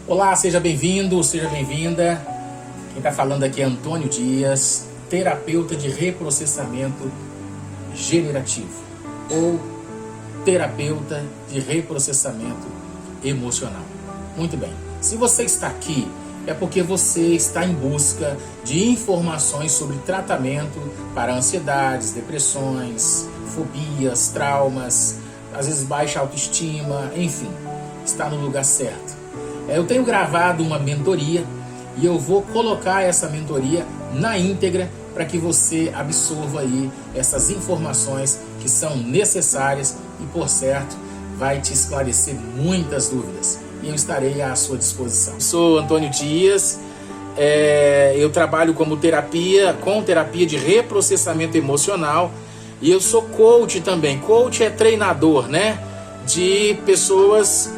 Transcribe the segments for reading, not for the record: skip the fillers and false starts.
Olá, seja bem-vindo, seja bem-vinda. Quem está falando aqui é Antônio Dias, terapeuta de reprocessamento generativo ou terapeuta de reprocessamento emocional. Muito bem, se você está aqui é porque você está em busca de informações sobre tratamento para ansiedades, depressões, fobias, traumas, às vezes baixa autoestima, enfim, está no lugar certo. Eu tenho gravado uma mentoria e eu vou colocar essa mentoria na íntegra para que você absorva aí essas informações que são necessárias e, por certo, vai te esclarecer muitas dúvidas. E eu estarei à sua disposição. Sou Antônio Dias, eu trabalho com terapia de reprocessamento emocional e eu sou coach também. Coach é treinador, né? De pessoas...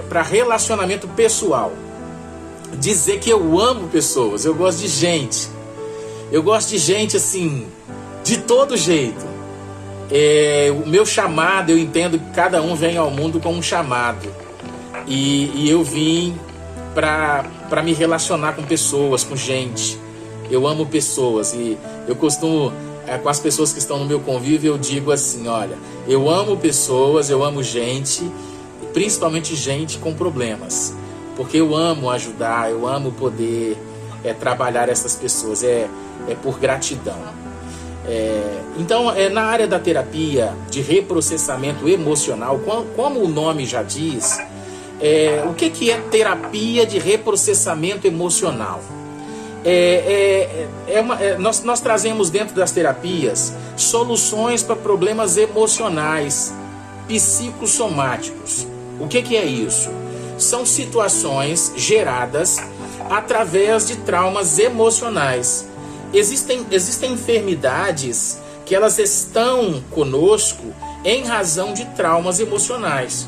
para relacionamento pessoal. Dizer que eu amo pessoas, eu gosto de gente. Eu gosto de gente assim, de todo jeito. O meu chamado, eu entendo que cada um vem ao mundo com um chamado. E eu vim para me relacionar com pessoas, com gente. Eu amo pessoas e eu costumo, com as pessoas que estão no meu convívio, eu digo assim, olha, eu amo pessoas, eu amo gente, principalmente gente com problemas, porque eu amo ajudar, eu amo poder trabalhar essas pessoas, é por gratidão. Então, na área da terapia de reprocessamento emocional, como o nome já diz, o que é terapia de reprocessamento emocional? Nós trazemos dentro das terapias soluções para problemas emocionais, psicossomáticos. O que é isso? São situações geradas através de traumas emocionais. Existem enfermidades que elas estão conosco em razão de traumas emocionais.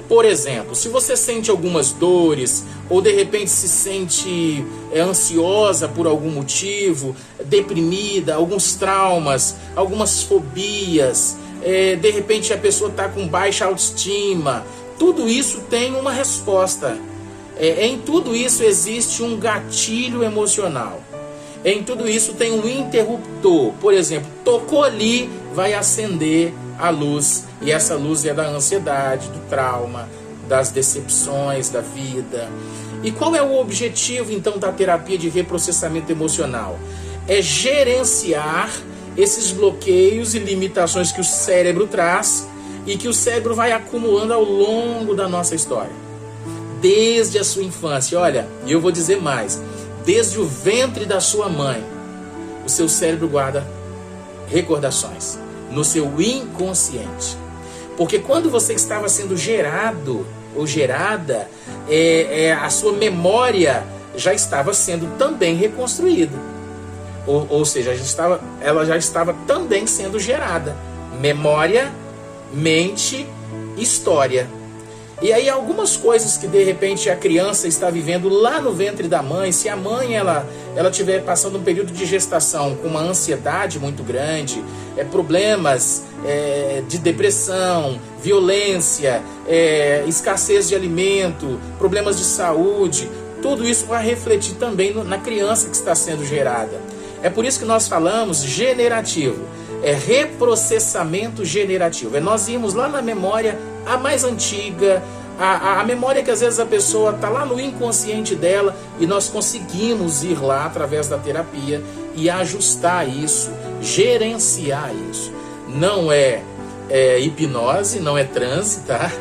Por exemplo, se você sente algumas dores ou de repente se sente ansiosa por algum motivo, deprimida, alguns traumas, algumas fobias, de repente a pessoa está com baixa autoestima, tudo isso tem uma resposta. Em tudo isso existe um gatilho emocional. Em tudo isso tem um interruptor. Por exemplo, tocou ali, vai acender a luz. E essa luz é da ansiedade, do trauma, das decepções da vida. E qual é o objetivo então da terapia de reprocessamento emocional? É gerenciar esses bloqueios e limitações que o cérebro traz e que o cérebro vai acumulando ao longo da nossa história. Desde a sua infância, olha, e eu vou dizer mais, desde o ventre da sua mãe, o seu cérebro guarda recordações no seu inconsciente. Porque quando você estava sendo gerado ou gerada, a sua memória já estava sendo também reconstruída. Ou seja, ela já estava também sendo gerada. Memória, mente, história. E aí algumas coisas que de repente a criança está vivendo lá no ventre da mãe, se a mãe ela estiver passando um período de gestação com uma ansiedade muito grande, problemas de depressão, violência, escassez de alimento, problemas de saúde, tudo isso vai refletir também na criança que está sendo gerada. É por isso que nós falamos generativo, reprocessamento generativo. Nós irmos lá na memória, a mais antiga, a memória que às vezes a pessoa está lá no inconsciente dela e nós conseguimos ir lá através da terapia e ajustar isso, gerenciar isso. Não é hipnose, não é transe, tá?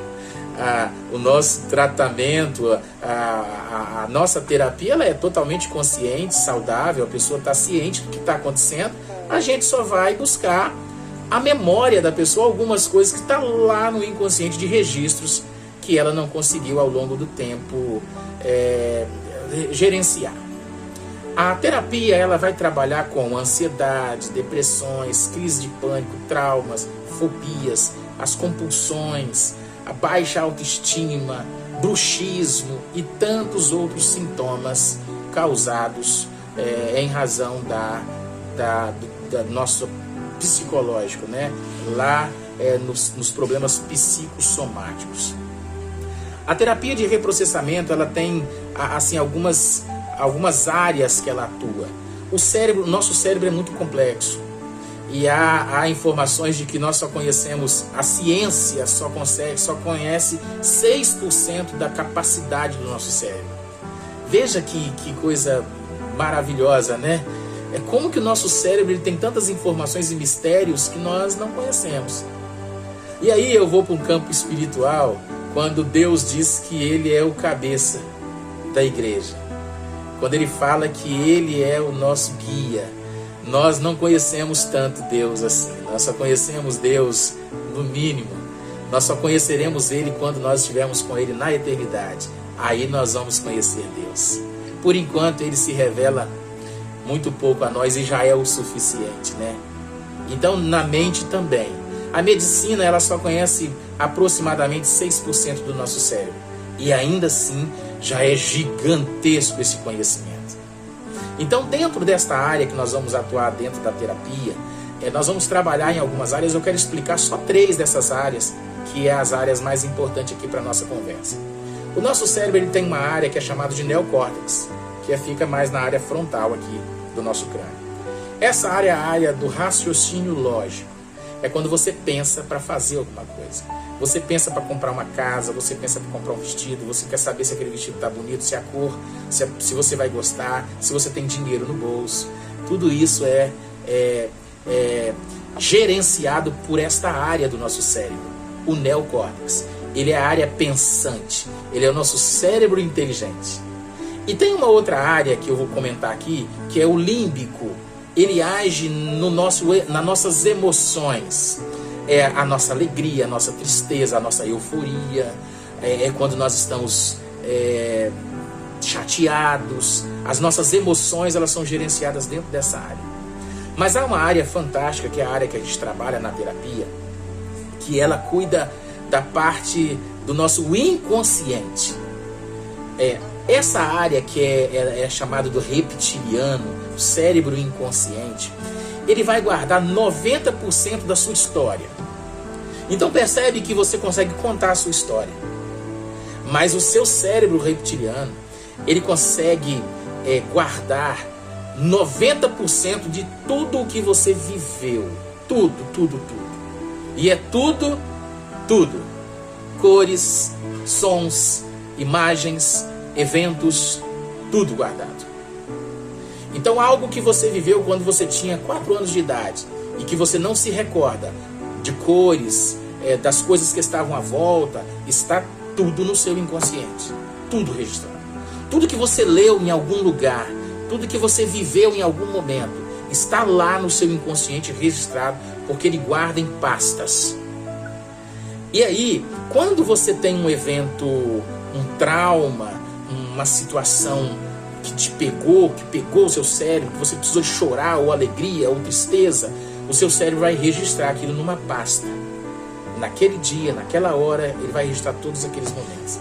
O nosso tratamento, a nossa terapia, ela é totalmente consciente, saudável, a pessoa está ciente do que está acontecendo, a gente só vai buscar a memória da pessoa, algumas coisas que estão lá no inconsciente de registros que ela não conseguiu ao longo do tempo gerenciar. A terapia ela vai trabalhar com ansiedade, depressões, crise de pânico, traumas, fobias, as compulsões, a baixa autoestima, bruxismo e tantos outros sintomas causados em razão da nosso psicológico, né? Lá nos problemas psicossomáticos. A terapia de reprocessamento, ela tem assim algumas áreas que ela atua. O nosso cérebro é muito complexo. E há informações de que nós só conhecemos, a ciência só conhece 6% da capacidade do nosso cérebro. Veja que coisa maravilhosa, né? É como que o nosso cérebro ele tem tantas informações e mistérios que nós não conhecemos. E aí eu vou para um campo espiritual, quando Deus diz que Ele é o cabeça da igreja. Quando Ele fala que Ele é o nosso guia. Nós não conhecemos tanto Deus assim. Nós só conhecemos Deus no mínimo. Nós só conheceremos Ele quando nós estivermos com Ele na eternidade. Aí nós vamos conhecer Deus. Por enquanto Ele se revela muito pouco a nós e já é o suficiente, né? Então na mente também. A medicina ela só conhece aproximadamente 6% do nosso cérebro. E ainda assim já é gigantesco esse conhecimento. Então, dentro desta área que nós vamos atuar dentro da terapia, nós vamos trabalhar em algumas áreas. Eu quero explicar só 3 dessas áreas, que é as áreas mais importantes aqui para a nossa conversa. O nosso cérebro ele tem uma área que é chamada de neocórtex, que fica mais na área frontal aqui do nosso crânio. Essa área é a área do raciocínio lógico. É quando você pensa para fazer alguma coisa. Você pensa para comprar uma casa, você pensa para comprar um vestido, você quer saber se aquele vestido está bonito, se a cor, se você vai gostar, se você tem dinheiro no bolso. Tudo isso é gerenciado por esta área do nosso cérebro, o neocórtex. Ele é a área pensante, ele é o nosso cérebro inteligente. E tem uma outra área que eu vou comentar aqui, que é o límbico. Ele age nas nossas emoções. É a nossa alegria, a nossa tristeza, a nossa euforia. É quando nós estamos chateados. As nossas emoções elas são gerenciadas dentro dessa área. Mas há uma área fantástica, que é a área que a gente trabalha na terapia, que ela cuida da parte do nosso inconsciente. Essa área que é chamada do reptiliano, o cérebro inconsciente, ele vai guardar 90% da sua história. Então percebe que você consegue contar a sua história. Mas o seu cérebro reptiliano, ele consegue guardar 90% de tudo o que você viveu. Tudo. E é tudo. Cores, sons, imagens, eventos, tudo guardado. Então algo que você viveu quando você tinha 4 anos de idade e que você não se recorda de cores, das coisas que estavam à volta, está tudo no seu inconsciente, tudo registrado. Tudo que você leu em algum lugar, tudo que você viveu em algum momento, está lá no seu inconsciente registrado, porque ele guarda em pastas. E aí, quando você tem um evento, um trauma, uma situação que te pegou, que pegou o seu cérebro, que você precisou chorar, ou alegria, ou tristeza, o seu cérebro vai registrar aquilo numa pasta. Naquele dia, naquela hora, ele vai registrar todos aqueles momentos.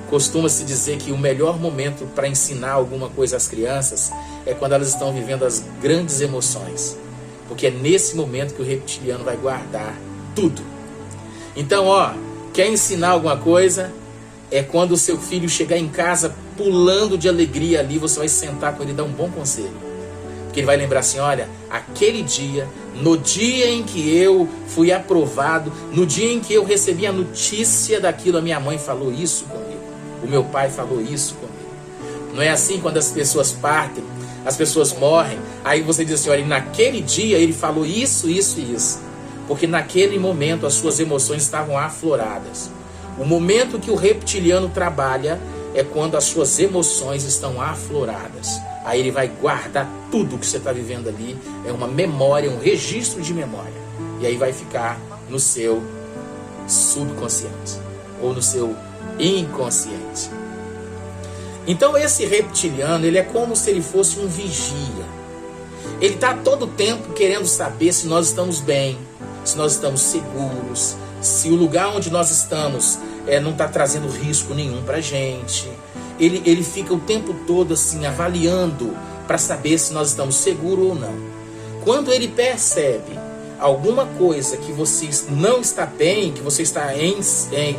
Costuma-se dizer que o melhor momento para ensinar alguma coisa às crianças é quando elas estão vivendo as grandes emoções. Porque é nesse momento que o reptiliano vai guardar tudo. Então, quer ensinar alguma coisa? É quando o seu filho chegar em casa pulando de alegria ali, você vai sentar com ele e dar um bom conselho. Porque ele vai lembrar assim, olha, aquele dia, no dia em que eu fui aprovado, no dia em que eu recebi a notícia daquilo, a minha mãe falou isso comigo, o meu pai falou isso comigo. Não é assim quando as pessoas partem, as pessoas morrem, aí você diz assim, olha, naquele dia ele falou isso, isso e isso. Porque naquele momento as suas emoções estavam afloradas. O momento que o reptiliano trabalha é quando as suas emoções estão afloradas. Aí ele vai guardar tudo que você está vivendo ali. É uma memória, um registro de memória. E aí vai ficar no seu subconsciente. Ou no seu inconsciente. Então esse reptiliano, ele é como se ele fosse um vigia. Ele está todo tempo querendo saber se nós estamos bem, se nós estamos seguros, se o lugar onde nós estamos não está trazendo risco nenhum para a gente. Ele fica o tempo todo assim avaliando para saber se nós estamos seguros ou não. Quando ele percebe alguma coisa que você não está bem, que você está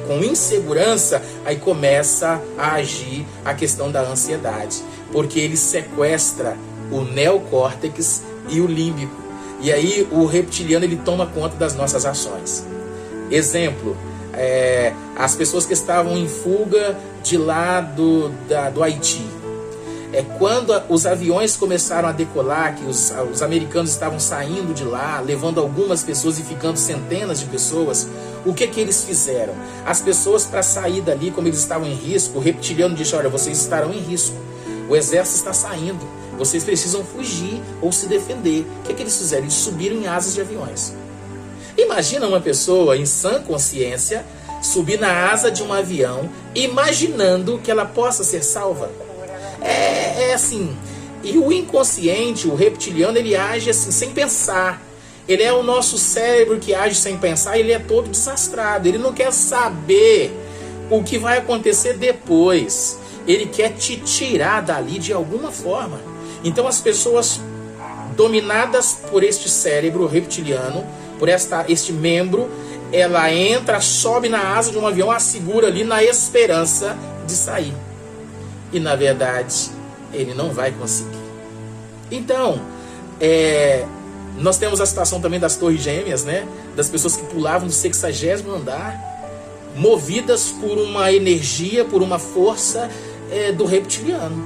com insegurança, aí começa a agir a questão da ansiedade, porque ele sequestra o neocórtex e o límbico, e aí o reptiliano ele toma conta das nossas ações. Exemplo, as pessoas que estavam em fuga de lá do Haiti. Quando os aviões começaram a decolar, que os americanos estavam saindo de lá, levando algumas pessoas e ficando centenas de pessoas, o que eles fizeram? As pessoas, para sair dali, como eles estavam em risco, o reptiliano disse: olha, vocês estarão em risco, o exército está saindo, vocês precisam fugir ou se defender. O que eles fizeram? Eles subiram em asas de aviões. Imagina uma pessoa em sã consciência subir na asa de um avião, imaginando que ela possa ser salva. Assim, e o inconsciente, o reptiliano, ele age assim, sem pensar. Ele é o nosso cérebro que age sem pensar, ele é todo desastrado. Ele não quer saber o que vai acontecer depois. Ele quer te tirar dali de alguma forma. Então as pessoas dominadas por este cérebro reptiliano, por este membro, ela entra, sobe na asa de um avião, a segura ali na esperança de sair. E na verdade, ele não vai conseguir. Então, nós temos a situação também das torres gêmeas, né? Das pessoas que pulavam do 60º andar, movidas por uma energia, por uma força do reptiliano.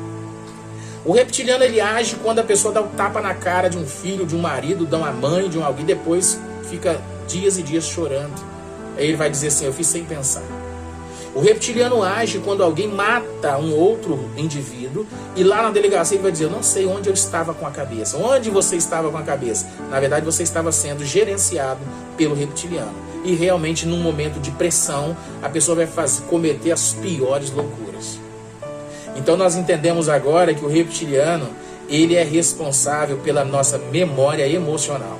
O reptiliano, ele age quando a pessoa dá um tapa na cara de um filho, de um marido, de uma mãe, de alguém, depois fica dias e dias chorando. Aí ele vai dizer assim: eu fiz sem pensar. O reptiliano age quando alguém mata um outro indivíduo e lá na delegacia ele vai dizer: eu não sei onde eu estava com a cabeça. Onde você estava com a cabeça? Na verdade, você estava sendo gerenciado pelo reptiliano. E realmente, num momento de pressão, a pessoa vai cometer as piores loucuras. Então nós entendemos agora que o reptiliano, ele é responsável pela nossa memória emocional.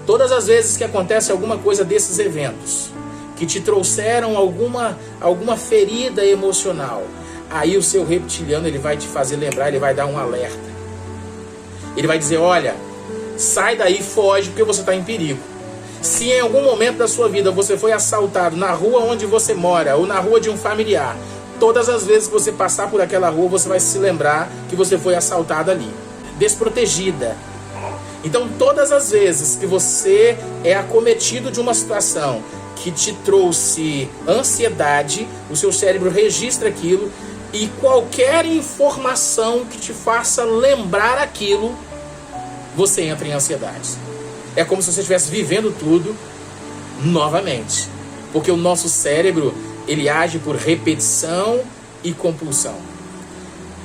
Todas as vezes que acontece alguma coisa desses eventos, que te trouxeram alguma ferida emocional, aí o seu reptiliano, ele vai te fazer lembrar, ele vai dar um alerta. Ele vai dizer: olha, sai daí, foge, porque você está em perigo. Se em algum momento da sua vida você foi assaltado na rua onde você mora, ou na rua de um familiar, todas as vezes que você passar por aquela rua, você vai se lembrar que você foi assaltado ali, desprotegida. Então todas as vezes que você é acometido de uma situação que te trouxe ansiedade, o seu cérebro registra aquilo, e qualquer informação que te faça lembrar aquilo, você entra em ansiedade. É como se você estivesse vivendo tudo novamente, porque o nosso cérebro, ele age por repetição e compulsão.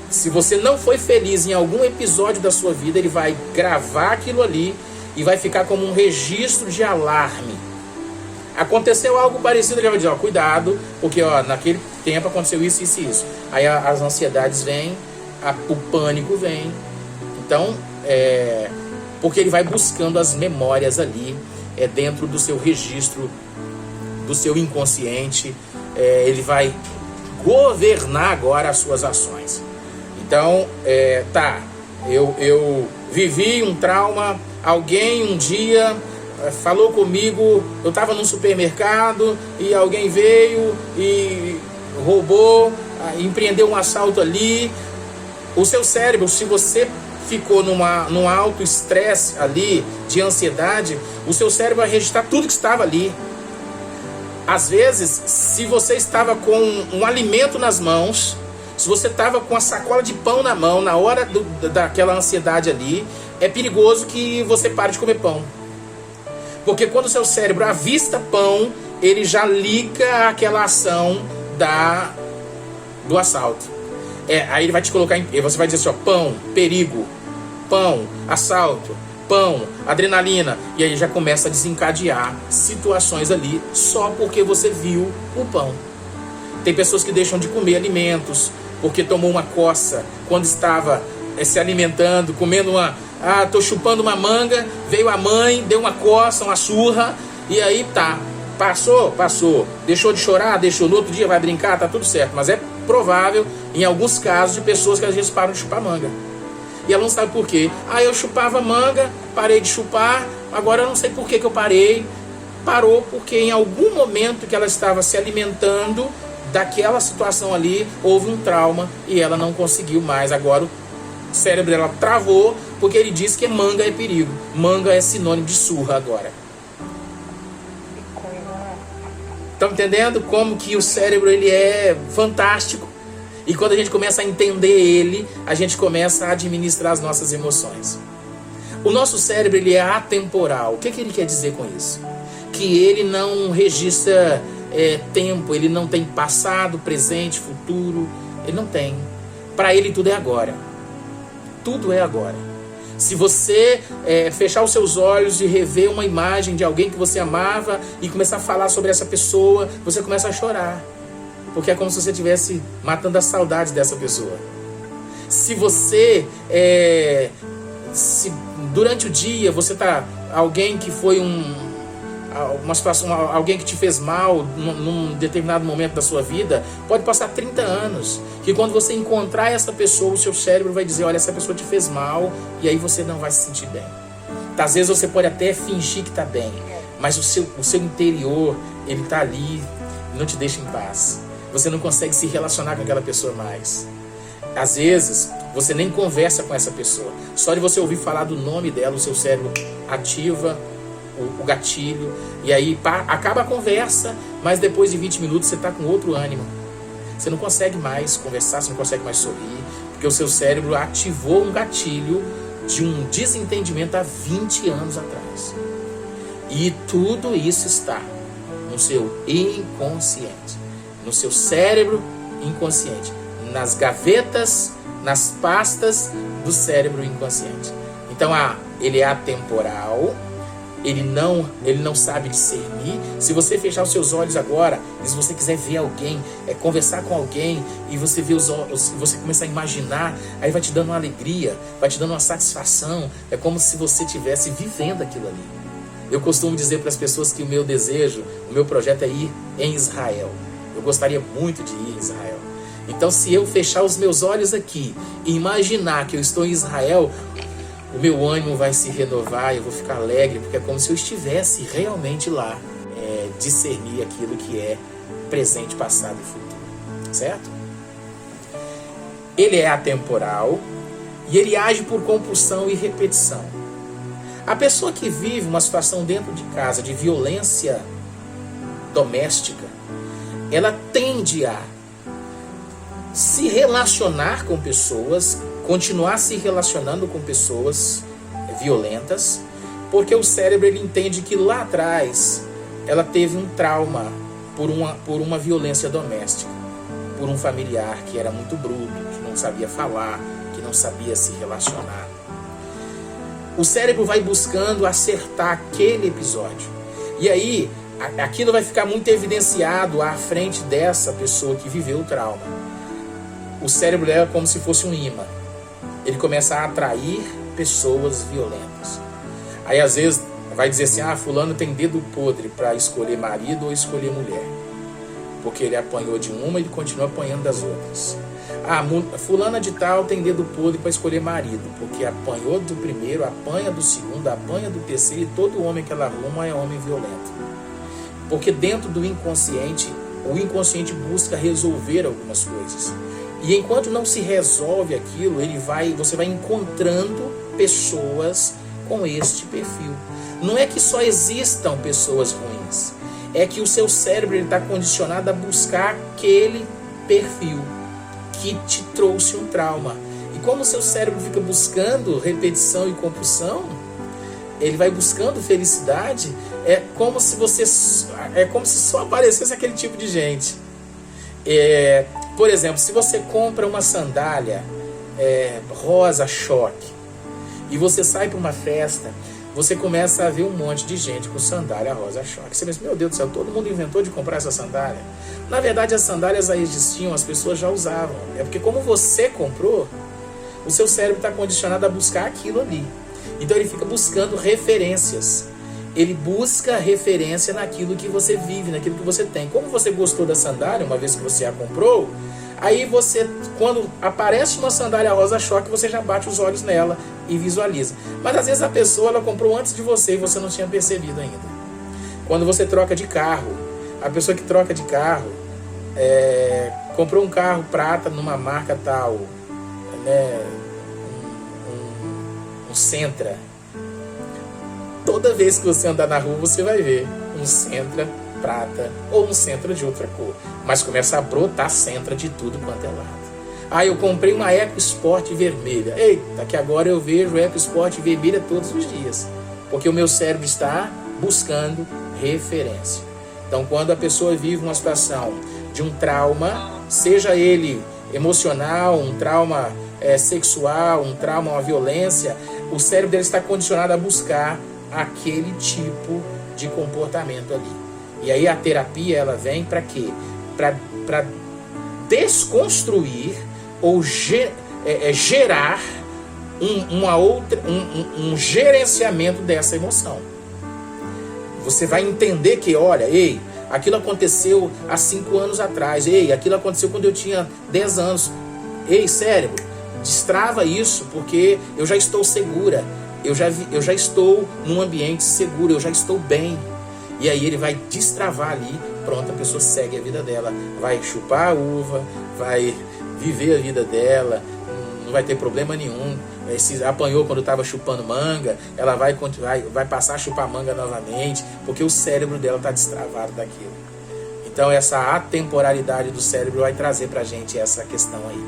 Se você não foi feliz em algum episódio da sua vida, ele vai gravar aquilo ali e vai ficar como um registro de alarme. Aconteceu algo parecido, ele vai dizer: ó, cuidado, porque naquele tempo aconteceu isso, isso e isso. Aí as ansiedades vêm, o pânico vem. Então, porque ele vai buscando as memórias ali, dentro do seu registro, do seu inconsciente. Ele vai governar agora as suas ações. Então, eu vivi um trauma, alguém um dia falou comigo, eu estava num supermercado e alguém veio e roubou, empreendeu um assalto ali. O seu cérebro, se você ficou num alto estresse ali, de ansiedade, o seu cérebro vai registrar tudo que estava ali. Às vezes, se você estava com um alimento nas mãos, se você estava com a sacola de pão na mão, na hora daquela ansiedade ali, é perigoso que você pare de comer pão. Porque quando o seu cérebro avista pão, ele já liga aquela ação do assalto. Aí ele vai te colocar você vai dizer assim: ó, pão, perigo, pão, assalto, pão, adrenalina. E aí já começa a desencadear situações ali, só porque você viu o pão. Tem pessoas que deixam de comer alimentos porque tomou uma coça quando estava se alimentando, comendo tô chupando uma manga, veio a mãe, deu uma coça, uma surra, e aí passou, deixou de chorar, deixou, no outro dia vai brincar, tá tudo certo. Mas é provável, em alguns casos, de pessoas que às vezes param de chupar manga. E ela não sabe por quê. Eu chupava manga, parei de chupar, Agora eu não sei por que eu parei. Parou porque em algum momento que ela estava se alimentando daquela situação ali, houve um trauma e ela não conseguiu mais. Agora o cérebro dela travou porque ele disse que manga é perigo. Manga é sinônimo de surra agora. Estão entendendo como que o cérebro ele é fantástico? E quando a gente começa a entender ele, a gente começa a administrar as nossas emoções. O nosso cérebro ele é atemporal. O que ele quer dizer com isso? Que ele não registra tempo, ele não tem passado, presente, futuro. Ele não tem. Para ele tudo é agora. Tudo é agora. Se você fechar os seus olhos e rever uma imagem de alguém que você amava e começar a falar sobre essa pessoa, você começa a chorar. Porque é como se você estivesse matando a saudade dessa pessoa. Se você, se durante o dia você tá alguém que foi uma situação, alguém que te fez mal num determinado momento da sua vida, pode passar 30 anos, que quando você encontrar essa pessoa, o seu cérebro vai dizer, olha, essa pessoa te fez mal, e aí você não vai se sentir bem. Às vezes você pode até fingir que está bem, mas o seu interior, ele está ali, não te deixa em paz. Você não consegue se relacionar com aquela pessoa mais. Às vezes, você nem conversa com essa pessoa. Só de você ouvir falar do nome dela, o seu cérebro ativa o gatilho, e aí acaba a conversa, mas depois de 20 minutos você está com outro ânimo. Você não consegue mais conversar, você não consegue mais sorrir, porque o seu cérebro ativou um gatilho de um desentendimento há 20 anos atrás. E tudo isso está no seu inconsciente, no seu cérebro inconsciente, nas gavetas, nas pastas do cérebro inconsciente. Então, ele é atemporal. Ele não sabe discernir. Se você fechar os seus olhos agora, se você quiser ver alguém, conversar com alguém, e você vê os olhos, você começar a imaginar, aí vai te dando uma alegria, vai te dando uma satisfação. É como se você estivesse vivendo aquilo ali. Eu costumo dizer para as pessoas que o meu desejo, o meu projeto é ir em Israel. Eu gostaria muito de ir em Israel. Então, se eu fechar os meus olhos aqui e imaginar que eu estou em Israel, o meu ânimo vai se renovar, eu vou ficar alegre, porque é como se eu estivesse realmente lá, discernir aquilo que é presente, passado e futuro, certo? Ele é atemporal e ele age por compulsão e repetição. A pessoa que vive uma situação dentro de casa de violência doméstica, ela tende a se relacionar com pessoas, continuar se relacionando com pessoas violentas, porque o cérebro ele entende que lá atrás ela teve um trauma por uma violência doméstica, por um familiar que era muito bruto, que não sabia falar, que não sabia se relacionar. O cérebro vai buscando acertar aquele episódio. E aí, aquilo vai ficar muito evidenciado à frente dessa pessoa que viveu o trauma. O cérebro é como se fosse um imã. Ele começa a atrair pessoas violentas. Aí às vezes vai dizer assim, fulano tem dedo podre para escolher marido ou escolher mulher. Porque ele apanhou de uma e ele continua apanhando das outras. Fulana de tal tem dedo podre para escolher marido, porque apanhou do primeiro, apanha do segundo, apanha do terceiro, e todo homem que ela arruma é homem violento. Porque dentro do inconsciente, o inconsciente busca resolver algumas coisas. E enquanto não se resolve aquilo, você vai encontrando pessoas com este perfil. Não é que só existam pessoas ruins, é que o seu cérebro está condicionado a buscar aquele perfil que te trouxe um trauma. E como o seu cérebro fica buscando repetição e compulsão, ele vai buscando felicidade, é como se só aparecesse aquele tipo de gente. Por exemplo, se você compra uma sandália rosa choque e você sai para uma festa, você começa a ver um monte de gente com sandália rosa choque. Você pensa, meu Deus do céu, todo mundo inventou de comprar essa sandália. Na verdade, as sandálias já existiam, as pessoas já usavam. É porque como você comprou, o seu cérebro está condicionado a buscar aquilo ali. Então ele fica buscando referências. Ele busca referência naquilo que você vive, naquilo que você tem. Como você gostou da sandália, uma vez que você a comprou, aí você, quando aparece uma sandália rosa choque, você já bate os olhos nela e visualiza. Mas às vezes a pessoa ela comprou antes de você e você não tinha percebido ainda. Quando você troca de carro, a pessoa que troca de carro comprou um carro prata numa marca tal, né, um Sentra. Toda vez que você andar na rua você vai ver um Sentra prata ou um Sentra de outra cor, mas começa a brotar Sentra de tudo quanto é lado. Eu comprei uma EcoSport vermelha. Eita, que agora eu vejo EcoSport vermelha todos os dias, porque o meu cérebro está buscando referência. Então, quando a pessoa vive uma situação de um trauma, seja ele emocional, um trauma sexual, um trauma, uma violência, o cérebro dele está condicionado a buscar aquele tipo de comportamento ali. E aí a terapia ela vem para quê? Para desconstruir ou gerar um gerenciamento dessa emoção. Você vai entender que, olha, aquilo aconteceu há 5 anos atrás, aquilo aconteceu quando eu tinha 10 anos. Cérebro, destrava isso, porque eu já estou segura, eu já estou num ambiente seguro, eu já estou bem. E aí ele vai destravar ali, pronto, a pessoa segue a vida dela, vai chupar a uva, vai viver a vida dela, não vai ter problema nenhum. Se apanhou quando estava chupando manga, ela vai passar a chupar manga novamente, porque o cérebro dela está destravado daquilo. Então essa atemporalidade do cérebro vai trazer para a gente essa questão aí.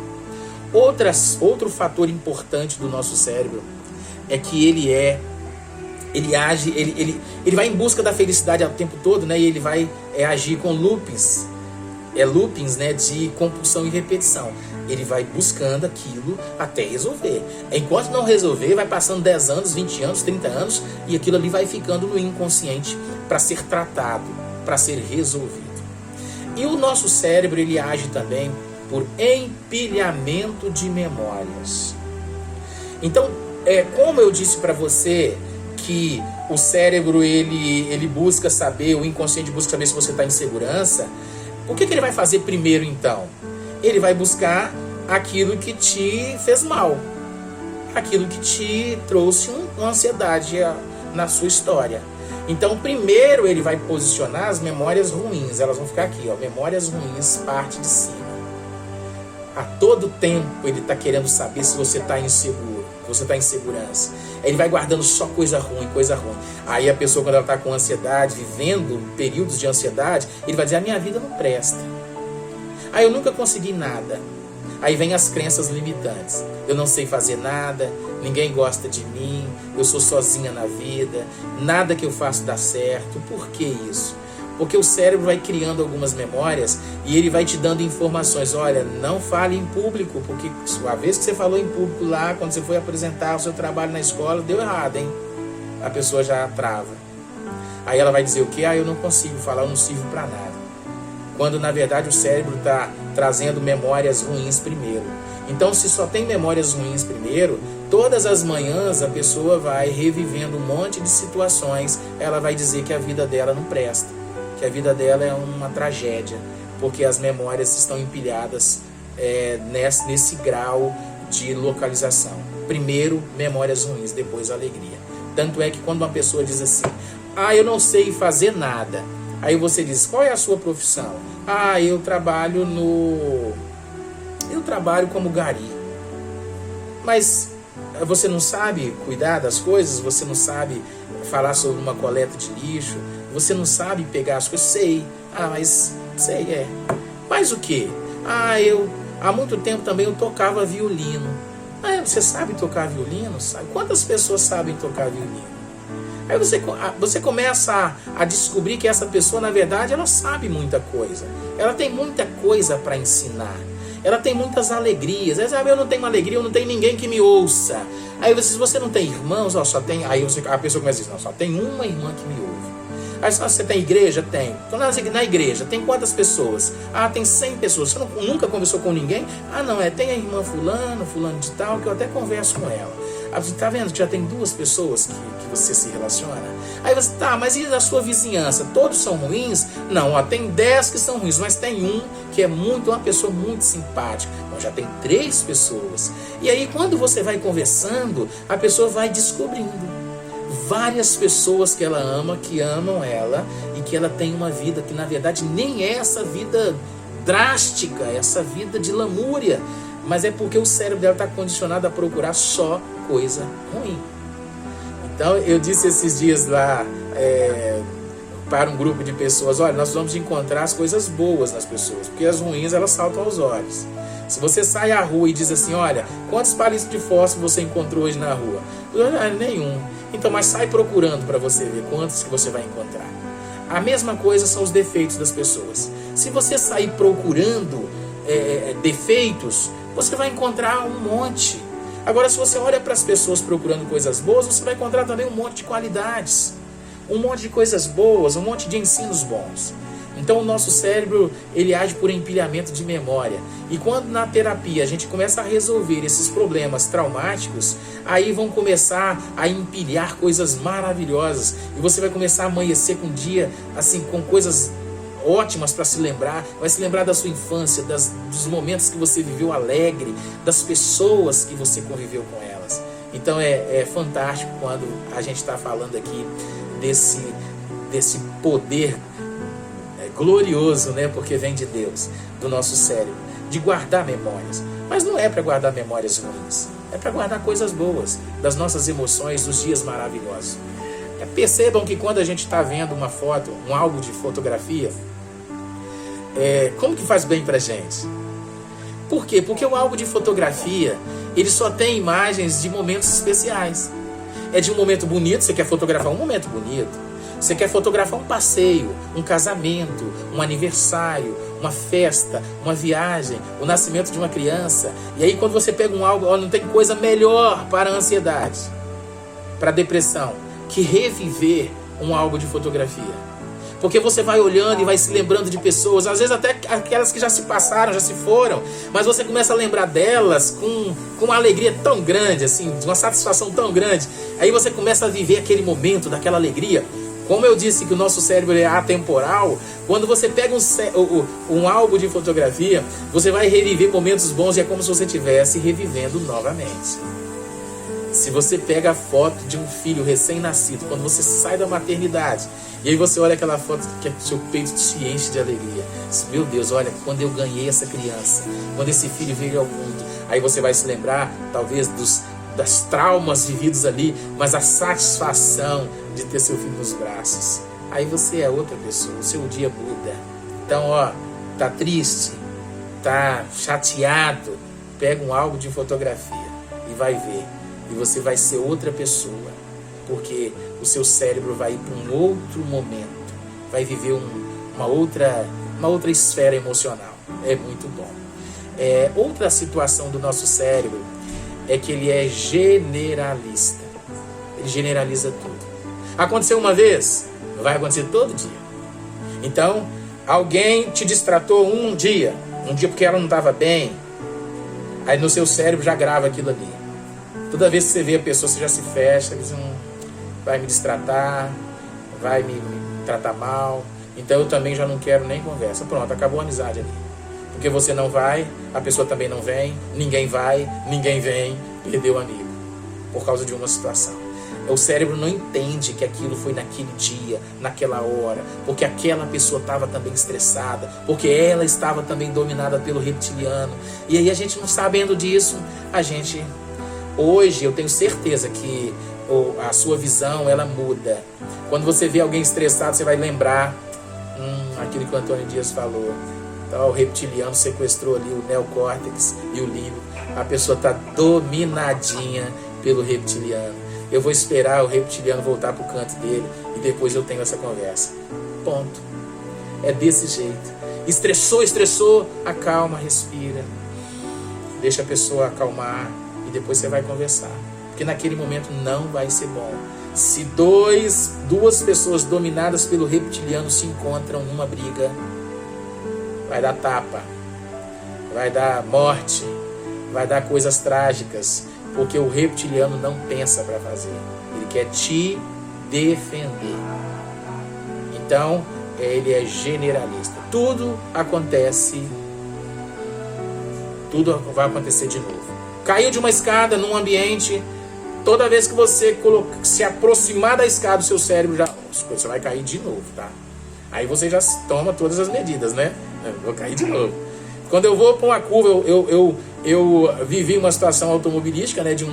Outro fator importante do nosso cérebro é que ele age, ele vai em busca da felicidade o tempo todo, né? E ele vai agir com loopings, né? De compulsão e repetição. Ele vai buscando aquilo até resolver. Enquanto não resolver, vai passando 10 anos, 20 anos, 30 anos, e aquilo ali vai ficando no inconsciente para ser tratado, para ser resolvido. E o nosso cérebro, ele age também por empilhamento de memórias. Então, como eu disse para você que o cérebro ele busca saber, o inconsciente busca saber se você está em segurança, o que ele vai fazer primeiro então? Ele vai buscar aquilo que te fez mal, aquilo que te trouxe uma ansiedade na sua história. Então primeiro ele vai posicionar as memórias ruins, elas vão ficar aqui, memórias ruins, parte de cima. A todo tempo ele está querendo saber se você está inseguro, se você está em segurança. Ele vai guardando só coisa ruim. Aí a pessoa, quando ela está com ansiedade, vivendo períodos de ansiedade, ele vai dizer, a minha vida não presta. Eu nunca consegui nada. Aí vem as crenças limitantes. Eu não sei fazer nada, ninguém gosta de mim, eu sou sozinha na vida, nada que eu faço dá certo. Por que isso? Porque o cérebro vai criando algumas memórias e ele vai te dando informações. Olha, não fale em público, porque a vez que você falou em público lá, quando você foi apresentar o seu trabalho na escola, deu errado, hein? A pessoa já trava. Aí ela vai dizer o quê? Eu não consigo falar, eu não sirvo para nada. Quando na verdade o cérebro está trazendo memórias ruins primeiro. Então, se só tem memórias ruins primeiro, todas as manhãs a pessoa vai revivendo um monte de situações, ela vai dizer que a vida dela não presta, que a vida dela é uma tragédia, porque as memórias estão empilhadas nesse grau de localização. Primeiro, memórias ruins, depois alegria. Tanto é que quando uma pessoa diz assim, eu não sei fazer nada, aí você diz, qual é a sua profissão? Eu trabalho como gari. Mas você não sabe cuidar das coisas? Você não sabe falar sobre uma coleta de lixo? Você não sabe pegar as coisas? Sei. Mas sei, Mas o quê? Há muito tempo também eu tocava violino. Você sabe tocar violino? Sabe? Quantas pessoas sabem tocar violino? Aí você começa a descobrir que essa pessoa, na verdade, ela sabe muita coisa. Ela tem muita coisa para ensinar. Ela tem muitas alegrias. Ela sabe, eu não tenho alegria, eu não tenho ninguém que me ouça. Aí você não tem irmãos? Só tem. Aí a pessoa começa a dizer, não, só tem uma irmã que me ouve. Aí você tem igreja? Tem. Então na igreja, tem quantas pessoas? Tem 100 pessoas. Você nunca conversou com ninguém? Não, tem a irmã fulano de tal, que eu até converso com ela. Tá vendo que já tem 2 pessoas que você se relaciona? Aí você, tá, mas e a sua vizinhança? Todos são ruins? Não, ó, tem 10 que são ruins, mas tem um que é uma pessoa muito simpática. Então já tem 3 pessoas. E aí quando você vai conversando, a pessoa vai descobrindo várias pessoas que ela ama, que amam ela, e que ela tem uma vida que na verdade nem é essa vida drástica, essa vida de lamúria, mas é porque o cérebro dela está condicionado a procurar só coisa ruim. Então eu disse esses dias lá para um grupo de pessoas, olha, nós vamos encontrar as coisas boas nas pessoas, porque as ruins elas saltam aos olhos. Se você sai à rua e diz assim, olha, quantos palitos de fósforo você encontrou hoje na rua? Nenhum. Então, mas sai procurando para você ver quantos que você vai encontrar. A mesma coisa são os defeitos das pessoas. Se você sair procurando defeitos, você vai encontrar um monte. Agora, se você olha para as pessoas procurando coisas boas, você vai encontrar também um monte de qualidades, um monte de coisas boas, um monte de ensinos bons. Então o nosso cérebro, ele age por empilhamento de memória. E quando na terapia a gente começa a resolver esses problemas traumáticos, aí vão começar a empilhar coisas maravilhosas. E você vai começar a amanhecer com um dia, assim, com coisas ótimas para se lembrar. Vai se lembrar da sua infância, dos momentos que você viveu alegre, das pessoas que você conviveu com elas. Então é fantástico quando a gente está falando aqui desse poder glorioso, né? Porque vem de Deus, do nosso cérebro, de guardar memórias. Mas não é para guardar memórias ruins, é para guardar coisas boas, das nossas emoções, dos dias maravilhosos. Percebam que quando a gente está vendo uma foto, um álbum de fotografia, como que faz bem para a gente? Por quê? Porque o álbum de fotografia, ele só tem imagens de momentos especiais. É de um momento bonito, você quer fotografar um momento bonito. Você quer fotografar um passeio, um casamento, um aniversário, uma festa, uma viagem, o nascimento de uma criança. E aí quando você pega um álbum, não tem coisa melhor para a ansiedade, para a depressão, que reviver um álbum de fotografia. Porque você vai olhando e vai se lembrando de pessoas, às vezes até aquelas que já se passaram, já se foram, mas você começa a lembrar delas com uma alegria tão grande, assim, uma satisfação tão grande. Aí você começa a viver aquele momento daquela alegria. Como eu disse que o nosso cérebro é atemporal, quando você pega um álbum de fotografia, você vai reviver momentos bons e é como se você estivesse revivendo novamente. Se você pega a foto de um filho recém-nascido, quando você sai da maternidade, e aí você olha aquela foto que seu peito se enche de alegria. Meu Deus, olha, quando eu ganhei essa criança, quando esse filho veio ao mundo, aí você vai se lembrar, talvez, das traumas vividos ali, mas a satisfação de ter seu filho nos braços. Aí você é outra pessoa, o seu dia muda. Então, tá triste, tá chateado, pega um álbum de fotografia e vai ver. E você vai ser outra pessoa, porque o seu cérebro vai ir para um outro momento, vai viver uma outra esfera emocional. É muito bom. Outra situação do nosso cérebro é que ele é generalista. Ele generaliza tudo. Aconteceu uma vez, vai acontecer todo dia. Então, alguém te distratou um dia porque ela não estava bem, aí no seu cérebro já grava aquilo ali. Toda vez que você vê a pessoa, você já se fecha, diz, vai me distratar, vai me tratar mal, então eu também já não quero nem conversa. Pronto, acabou a amizade ali. Porque você não vai, a pessoa também não vem, ninguém vai, ninguém vem, perdeu o amigo, por causa de uma situação. O cérebro não entende que aquilo foi naquele dia, naquela hora, porque aquela pessoa estava também estressada, porque ela estava também dominada pelo reptiliano. E aí a gente não sabendo disso, hoje eu tenho certeza que a sua visão, ela muda. Quando você vê alguém estressado, você vai lembrar aquilo que o Antônio Dias falou. Então, o reptiliano sequestrou ali o neocórtex e o límbico. A pessoa está dominadinha pelo reptiliano. Eu vou esperar o reptiliano voltar para o canto dele e depois eu tenho essa conversa. Ponto. É desse jeito. Estressou, acalma, respira. Deixa a pessoa acalmar e depois você vai conversar. Porque naquele momento não vai ser bom. Se duas pessoas dominadas pelo reptiliano se encontram numa briga, vai dar tapa, vai dar morte, vai dar coisas trágicas. Porque o reptiliano não pensa para fazer. Ele quer te defender. Então, ele é generalista. Tudo vai acontecer de novo. Caiu de uma escada num ambiente, toda vez que você se aproximar da escada, o seu cérebro você vai cair de novo, tá? Aí você já toma todas as medidas, né? Eu vou cair de novo. Quando eu vou para uma curva, eu vivi uma situação automobilística, né, de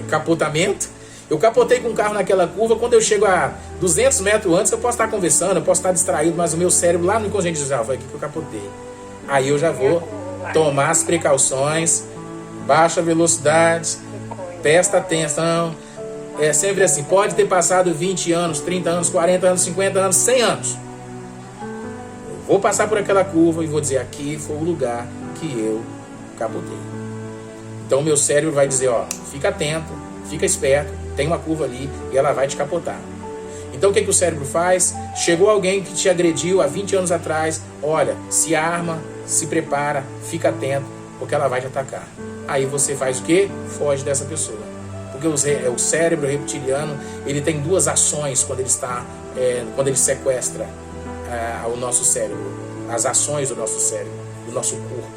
capotamento. Eu capotei com o carro naquela curva. Quando eu chego a 200 metros antes, eu posso estar conversando, eu posso estar distraído, mas o meu cérebro lá no inconsciente diz, foi aqui que eu capotei. Aí eu já vou tomar as precauções, baixa a velocidade, presta atenção. É sempre assim, pode ter passado 20 anos, 30 anos, 40 anos, 50 anos, 100 anos. Eu vou passar por aquela curva e vou dizer, aqui foi o lugar que eu capotei. Então o meu cérebro vai dizer, fica atento, fica esperto, tem uma curva ali e ela vai te capotar. Então o que o cérebro faz? Chegou alguém que te agrediu há 20 anos atrás, olha, se arma, se prepara, fica atento, porque ela vai te atacar. Aí você faz o quê? Foge dessa pessoa. Porque o cérebro reptiliano, ele tem duas ações quando ele sequestra o nosso cérebro, as ações do nosso cérebro, do nosso corpo.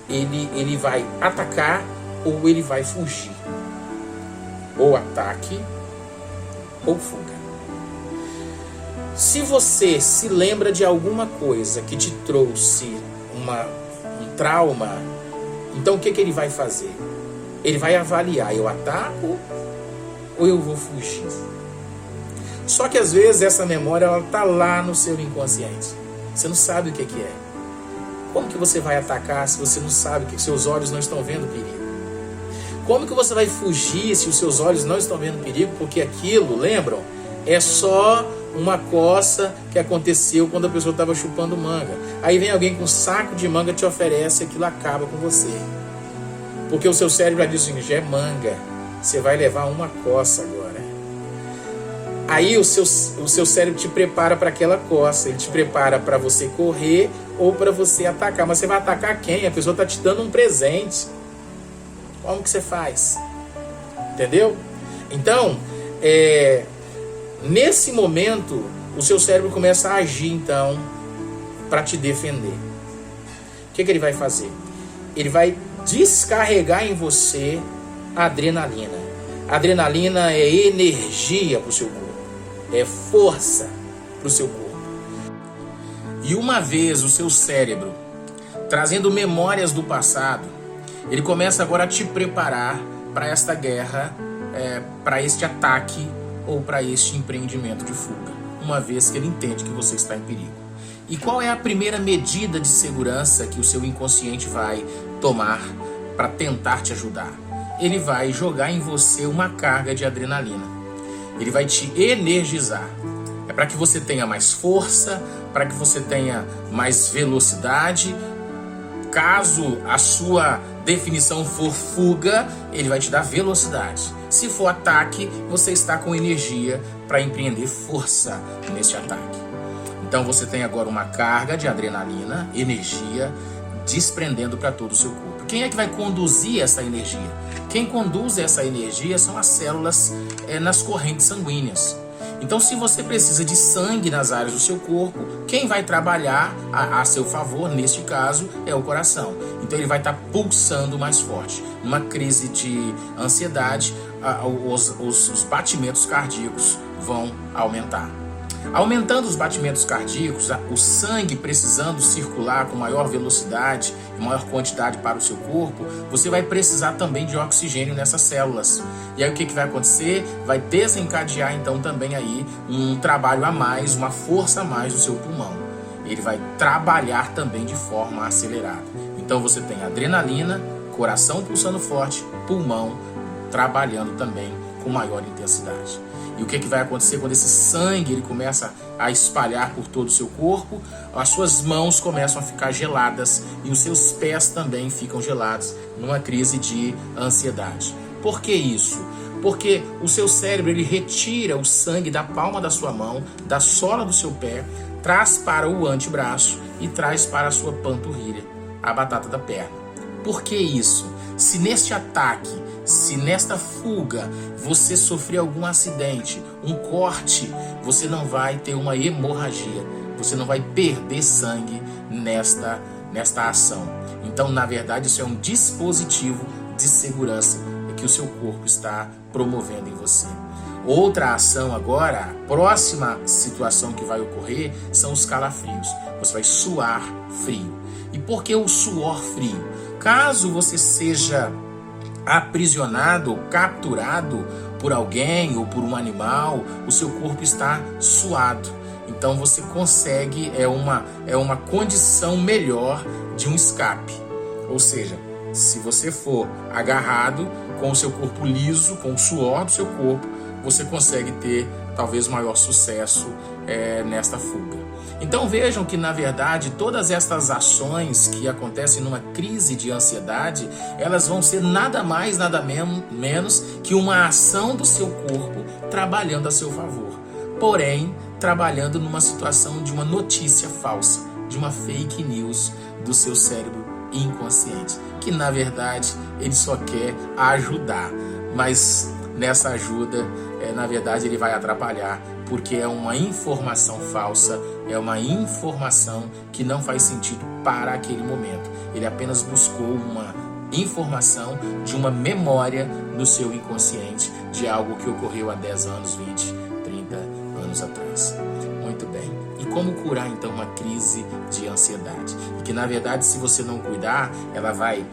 Ele vai atacar ou ele vai fugir. Ou ataque ou fuga. Se você se lembra de alguma coisa que te trouxe um trauma, então o que ele vai fazer? Ele vai avaliar, eu ataco ou eu vou fugir? Só que às vezes essa memória está lá no seu inconsciente. Você não sabe o que é. Como que você vai atacar se você não sabe que seus olhos não estão vendo perigo? Como que você vai fugir se os seus olhos não estão vendo perigo? Porque aquilo, lembram? É só uma coça que aconteceu quando a pessoa estava chupando manga. Aí vem alguém com um saco de manga, te oferece, aquilo acaba com você. Porque o seu cérebro diz assim, já é manga, você vai levar uma coça agora. Aí o seu cérebro te prepara para aquela coça, ele te prepara para você correr ou para você atacar. Mas você vai atacar quem? A pessoa está te dando um presente. Como que você faz? Entendeu? Então, nesse momento, o seu cérebro começa a agir, então, para te defender. O que ele vai fazer? Ele vai descarregar em você a adrenalina. A adrenalina é energia para o seu corpo. É força para o seu corpo. E uma vez o seu cérebro, trazendo memórias do passado, ele começa agora a te preparar para esta guerra, para este ataque ou para este empreendimento de fuga, uma vez que ele entende que você está em perigo. E qual é a primeira medida de segurança que o seu inconsciente vai tomar para tentar te ajudar? Ele vai jogar em você uma carga de adrenalina. Ele vai te energizar. É para que você tenha mais força, para que você tenha mais velocidade. Caso a sua definição for fuga, ele vai te dar velocidade. Se for ataque, você está com energia para empreender força neste ataque. Então você tem agora uma carga de adrenalina, energia, desprendendo para todo o seu corpo. Quem é que vai conduzir essa energia? Quem conduz essa energia são as células nas correntes sanguíneas. Então, se você precisa de sangue nas áreas do seu corpo, quem vai trabalhar a seu favor, neste caso, é o coração. Então, ele vai estar pulsando mais forte. Numa crise de ansiedade, os batimentos cardíacos vão aumentar. Aumentando os batimentos cardíacos, o sangue precisando circular com maior velocidade e maior quantidade para o seu corpo, você vai precisar também de oxigênio nessas células. E aí o que vai acontecer? Vai desencadear então também aí um trabalho a mais, uma força a mais do seu pulmão. Ele vai trabalhar também de forma acelerada. Então você tem adrenalina, coração pulsando forte, pulmão trabalhando também com maior intensidade. E o que vai acontecer quando esse sangue ele começa a espalhar por todo o seu corpo? As suas mãos começam a ficar geladas e os seus pés também ficam gelados numa crise de ansiedade. Por que isso? Porque o seu cérebro ele retira o sangue da palma da sua mão, da sola do seu pé, traz para o antebraço e traz para a sua panturrilha, a batata da perna. Por que isso? Se neste ataque, se nesta fuga você sofrer algum acidente, um corte, você não vai ter uma hemorragia, você não vai perder sangue nesta ação. Então, na verdade, isso é um dispositivo de segurança que o seu corpo está promovendo em você. Outra ação agora, a próxima situação que vai ocorrer são os calafrios. Você vai suar frio. E por que o suor frio? Caso você seja aprisionado ou capturado por alguém ou por um animal, o seu corpo está suado. Então você consegue, é uma condição melhor de um escape. Ou seja, se você for agarrado com o seu corpo liso, com o suor do seu corpo, você consegue ter talvez maior sucesso nesta fuga. Então vejam que, na verdade, todas estas ações que acontecem numa crise de ansiedade, elas vão ser nada mais, nada menos que uma ação do seu corpo trabalhando a seu favor. Porém, trabalhando numa situação de uma notícia falsa, de uma fake news do seu cérebro inconsciente, que na verdade ele só quer ajudar, mas nessa ajuda, na verdade, ele vai atrapalhar, porque é uma informação falsa, é uma informação que não faz sentido para aquele momento. Ele apenas buscou uma informação de uma memória no seu inconsciente, de algo que ocorreu há 10 anos, 20, 30 anos atrás. Muito bem. E como curar então uma crise de ansiedade? E que na verdade, se você não cuidar, ela vai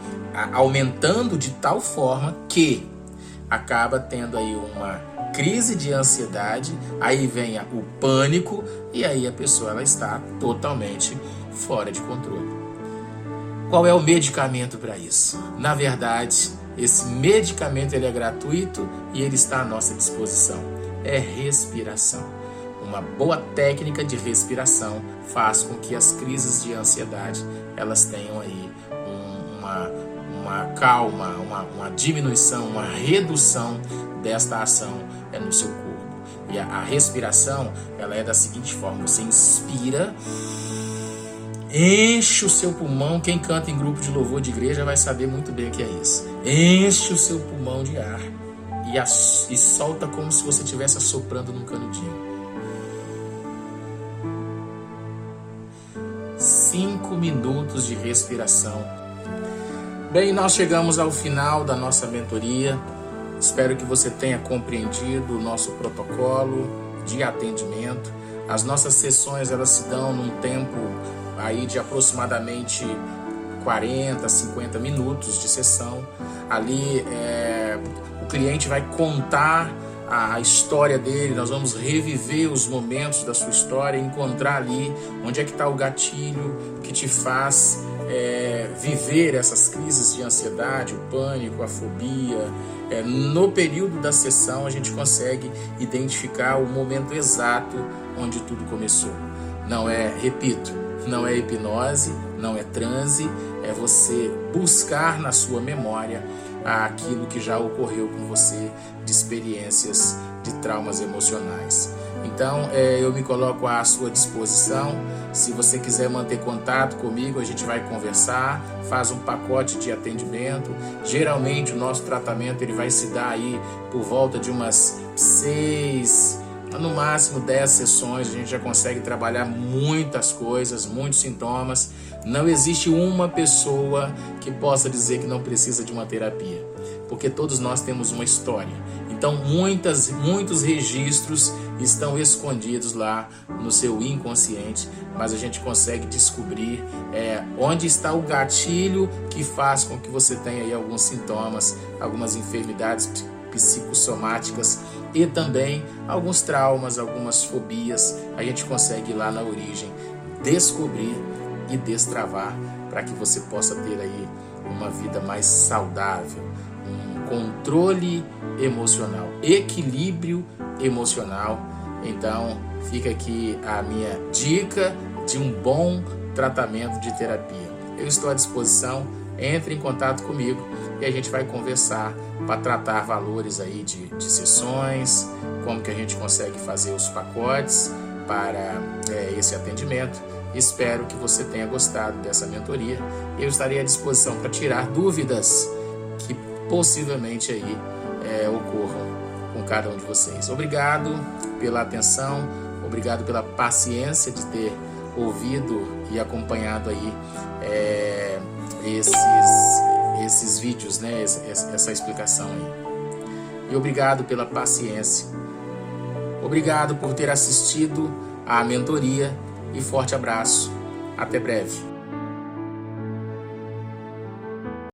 aumentando de tal forma que acaba tendo aí uma crise de ansiedade, aí vem o pânico e aí a pessoa ela está totalmente fora de controle. Qual é o medicamento para isso? Na verdade, esse medicamento ele é gratuito e ele está à nossa disposição. É respiração. Uma boa técnica de respiração faz com que as crises de ansiedade elas tenham aí uma calma, uma diminuição, uma redução desta ação no seu corpo. E a respiração ela é da seguinte forma: você inspira, enche o seu pulmão. Quem canta em grupo de louvor de igreja vai saber muito bem o que é isso. Enche o seu pulmão de ar e solta como se você estivesse assoprando num canudinho. 5 minutos de respiração. Bem, nós chegamos ao final da nossa mentoria. Espero que você tenha compreendido o nosso protocolo de atendimento. As nossas sessões elas se dão num tempo aí de aproximadamente 40, 50 minutos de sessão. Ali o cliente vai contar a história dele, nós vamos reviver os momentos da sua história, encontrar ali onde é que está o gatilho que te faz viver essas crises de ansiedade, o pânico, a fobia. No período da sessão a gente consegue identificar o momento exato onde tudo começou. Não é, repito, não é hipnose, não é transe, é você buscar na sua memória aquilo que já ocorreu com você de experiências de traumas emocionais. Então, eu me coloco à sua disposição. Se você quiser manter contato comigo, a gente vai conversar, faz um pacote de atendimento. Geralmente, o nosso tratamento ele vai se dar aí por volta de umas 6, no máximo 10 sessões. A gente já consegue trabalhar muitas coisas, muitos sintomas. Não existe uma pessoa que possa dizer que não precisa de uma terapia, porque todos nós temos uma história. Então, muitos registros estão escondidos lá no seu inconsciente, mas a gente consegue descobrir onde está o gatilho que faz com que você tenha aí alguns sintomas, algumas enfermidades psicossomáticas e também alguns traumas, algumas fobias. A gente consegue ir lá na origem descobrir e destravar para que você possa ter aí uma vida mais saudável, um controle emocional, equilíbrio emocional. Então fica aqui a minha dica de um bom tratamento de terapia. Eu estou à disposição, entre em contato comigo e a gente vai conversar para tratar valores aí de sessões, como que a gente consegue fazer os pacotes para esse atendimento. Espero que você tenha gostado dessa mentoria. Eu estarei à disposição para tirar dúvidas que possivelmente aí ocorram com cada um de vocês. Obrigado pela atenção, obrigado pela paciência de ter ouvido e acompanhado aí esses vídeos, né? Essa explicação aí. E obrigado pela paciência. Obrigado por ter assistido à mentoria e forte abraço. Até breve.